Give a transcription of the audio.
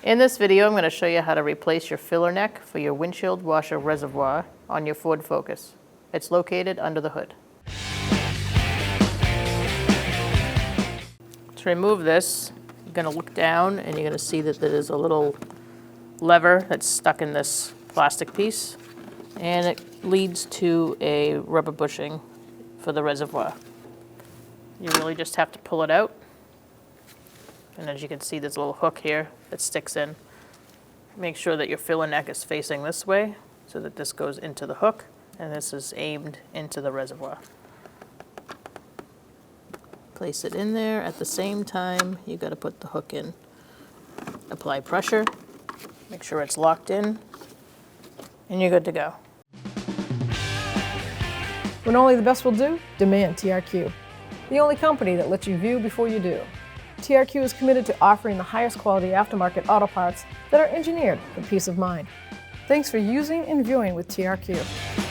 In this video, I'm going to show you how to replace your filler neck for your windshield washer reservoir on your Ford Focus. It's located under the hood. To remove this, you're going to look down and you're going to see that there is a little lever that's stuck in this plastic piece, and it leads to a rubber bushing for the reservoir. You really just have to pull it out. And as you can see, there's a little hook here that sticks in. Make sure that your filler neck is facing this way so that this goes into the hook and this is aimed into the reservoir. Place it in there. At the same time, you've got to put the hook in. Apply pressure. Make sure it's locked in. And you're good to go. When only the best will do, demand TRQ. The only company that lets you view before you do. TRQ is committed to offering the highest quality aftermarket auto parts that are engineered for peace of mind. Thanks for using and viewing with TRQ.